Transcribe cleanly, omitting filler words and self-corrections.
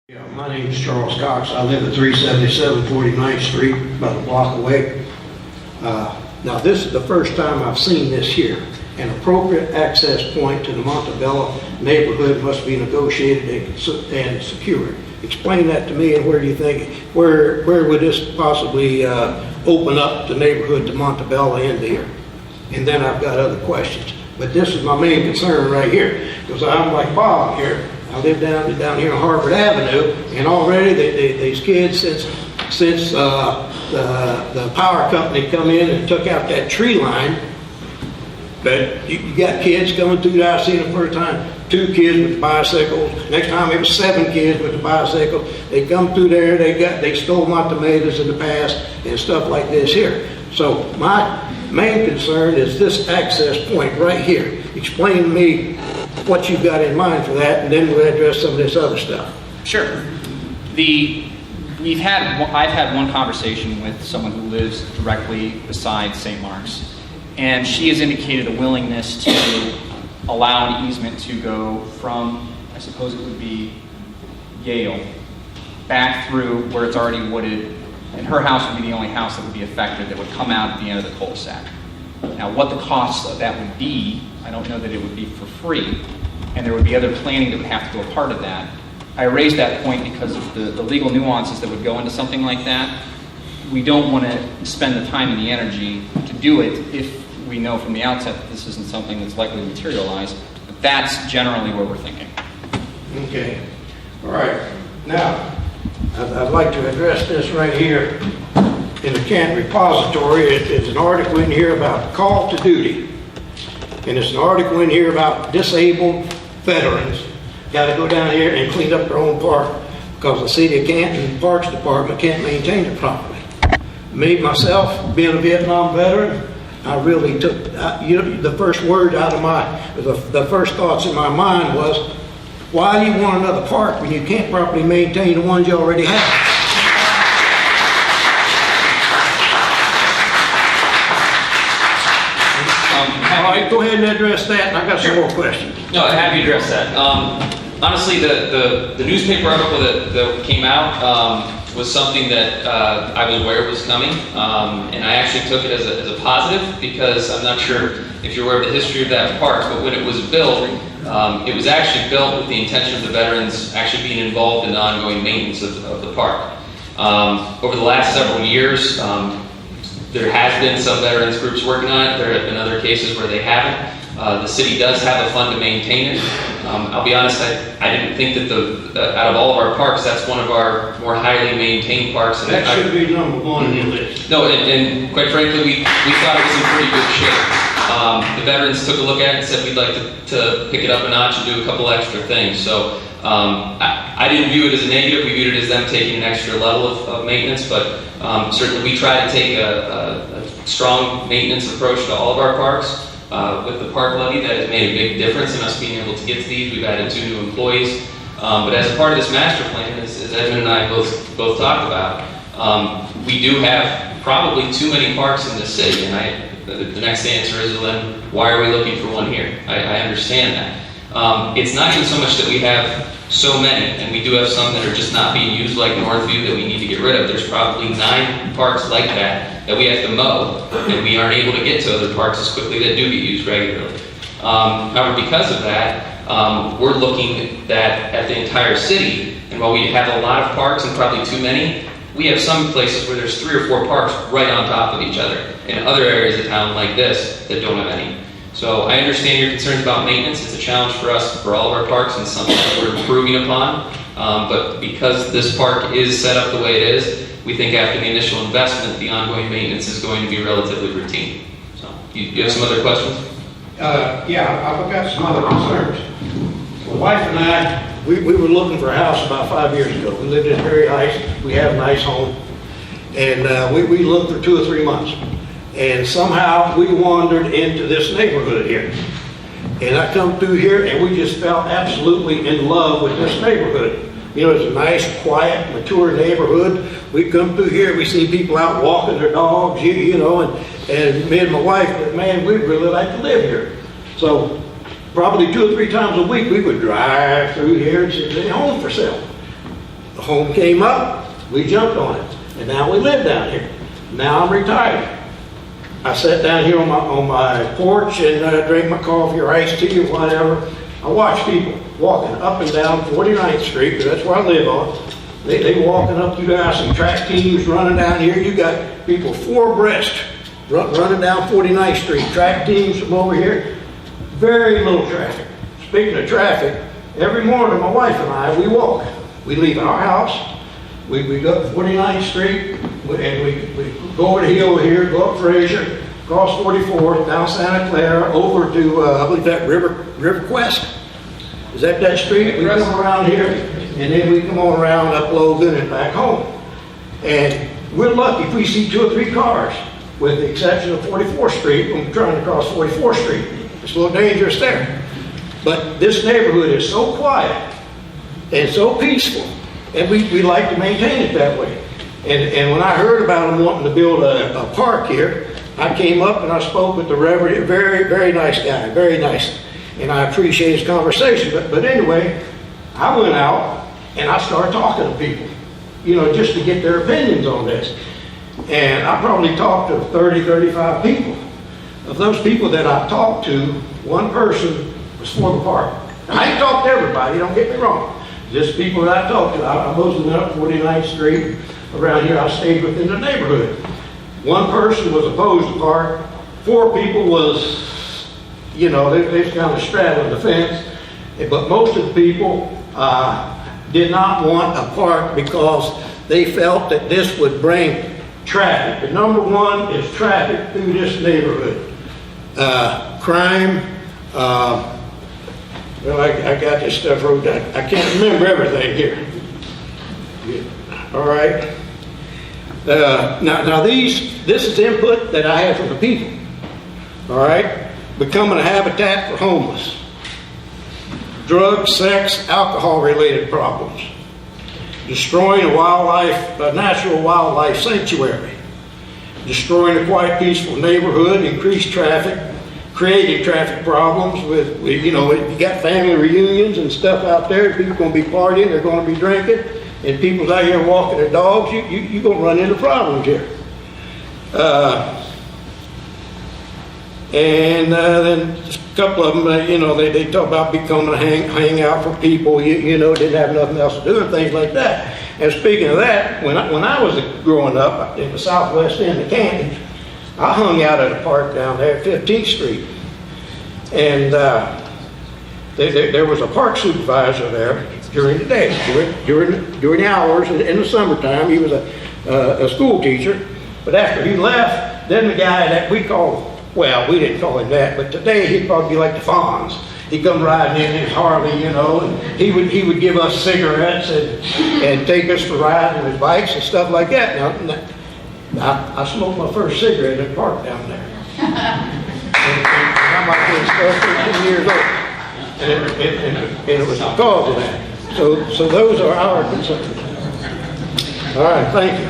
Yeah, my name is Charles Cox. I live at 377 49th Street, about a block away. Now, this is the first time I've seen this here. An appropriate access point to the Montebello neighborhood must be negotiated and secured. Explain that to me, and where do you think, where would this possibly open up the neighborhood to Montebello end here? And then I've got other questions. But this is my main concern right here, because I'm like Bob here. I live down here on Harvard Avenue, and already these kids, since the power company come in and took out that tree line, but you got kids coming through there. I seen the first time 2 kids with bicycles. Next time it was 7 kids with the bicycles. They come through there. They stole my tomatoes in the past and stuff like this here. So my main concern is this access point right here. Explain to me what you've got in mind for that, and then we'll address some of this other stuff. Sure. I've had one conversation with someone who lives directly beside St. Mark's, and she has indicated a willingness to allow an easement to go from, I suppose it would be Yale, back through where it's already wooded, and her house would be the only house that would be affected that would come out at the end of the cul-de-sac. Now, what the cost of that would be, I don't know that it would be for free, and there would be other planning that would have to go a part of that. I raised that point because of the legal nuances that would go into something like that. We don't want to spend the time and the energy to do it if we know from the outset that this isn't something that's likely to materialize. But that's generally what we're thinking. Okay. All right. Now, I'd like to address this right here in the Kent repository. It's an article in here about call to duty. And it's an article in here about disabled veterans got to go down here and clean up their own park because the city of Canton Parks Department can't maintain it properly. Me, myself, being a Vietnam veteran, I really took, the first word out of the first thoughts in my mind was, why do you want another park when you can't properly maintain the ones you already have? All right, go ahead and address that, and I got some more questions. No, I'm happy to address that. Honestly, the newspaper article that came out was something that I was aware was coming, and I actually took it as a positive because I'm not sure if you're aware of the history of that park, but when it was built, it was actually built with the intention of the veterans actually being involved in the ongoing maintenance of the park. Over the last several years, there has been some veterans groups working on it. There have been other cases where they haven't. The city does have a fund to maintain it. I'll be honest, I didn't think that out of all of our parks, that's one of our more highly maintained parks. And That should be number 1 on your list. No, and quite frankly, we thought it was in pretty good shape. The veterans took a look at it and said we'd like to pick it up a notch and do a couple extra things. So I didn't view it as a negative. We viewed it as them taking an extra level of maintenance, but certainly we try to take a strong maintenance approach to all of our parks. With the park levy, that has made a big difference in us being able to get to these. We've added 2 new employees. But as a part of this master plan, as Edmund and I both talked about, we do have probably too many parks in this city. And the next answer is, well, then why are we looking for one here? I understand that. It's not even so much that we have so many, and we do have some that are just not being used, like Northview, that we need to get rid of. There's probably 9 parks like that we have to mow, and we aren't able to get to other parks as quickly that do get used regularly. However, because of that, we're looking at the entire city, and while we have a lot of parks and probably too many, we have some places where there's 3 or 4 parks right on top of each other, in other areas of town like this that don't have any. So I understand your concerns about maintenance. It's a challenge for us for all of our parks and something that we're improving upon. But because this park is set up the way it is, we think after the initial investment, the ongoing maintenance is going to be relatively routine. So you have some other questions? Yeah, I've got some other concerns. My wife and I, we were looking for a house about 5 years ago. We lived in Perry Heights. We had a nice home. And we looked for 2 or 3 months. And somehow we wandered into this neighborhood here. And I come through here and we just fell absolutely in love with this neighborhood. You know, it's a nice, quiet, mature neighborhood. We come through here, we see people out walking their dogs, you know, and me and my wife, man, we'd really like to live here. So probably 2 or 3 times a week we would drive through here and say, "There's a home for sale." The home came up, we jumped on it, and now we live down here. Now I'm retired. I sat down here on my porch and drink my coffee or iced tea or whatever. I watch people walking up and down 49th Street, because that's where I live on. They walking up, you got some track teams running down here. You got people four abreast running down 49th Street. Track teams from over here. Very little traffic. Speaking of traffic, every morning my wife and I, we walk. We leave our house. We go up 49th Street, and we go over the hill here, go up Fraser, cross 44th, down Santa Clara, over to, I believe that River Quest. Is that street? We come around here, and then we come on around up Logan and back home. And we're lucky if we see 2 or 3 cars, with the exception of 44th Street, when we're trying to cross 44th Street. It's a little dangerous there. But this neighborhood is so quiet and so peaceful, and we like to maintain it that way. And when I heard about them wanting to build a park here, I came up and I spoke with the Reverend, very, very nice guy, very nice. And I appreciate his conversation. But anyway, I went out and I started talking to people, just to get their opinions on this. And I probably talked to 30, 35 people. Of those people that I talked to, one person was for the park. Now, I ain't talked to everybody, don't get me wrong. Just people that I talked to. I mostly went up 49th Street. Around here, I stayed within the neighborhood. One person was opposed to the park. 4 people was, they kind of straddling the fence. But most of the people did not want a park because they felt that this would bring traffic. The number one is traffic through this neighborhood. Crime. Well, I got this stuff wrote down. I can't remember everything here. All right. Now this is input that I have from the people. All right. Becoming a habitat for homeless. Drug, sex, alcohol-related problems. Destroying a natural wildlife sanctuary. Destroying a quiet, peaceful neighborhood, increased traffic, creating traffic problems with you got family reunions and stuff out there. People going to be partying, they're going to be drinking, and people's out here walking their dogs. You're going to run into problems here. And then a couple of them, they talk about becoming a hangout for people, didn't have nothing else to do and things like that. And speaking of that, when I was growing up in the southwest end of Canton, I hung out at a park down there at 15th Street. And there was a park supervisor there during the day, during the hours in the summertime. He was a school teacher. But after he left, then the guy that we called, well, we didn't call him that, but today he'd probably be like the Fonz. He'd come riding in his Harley, and he would give us cigarettes and take us for rides on his bikes and stuff like that. Now, I smoked my first cigarette in the park down there. and I might have been 13 years old. And it was because of that. So those are our concerns. All right, thank you.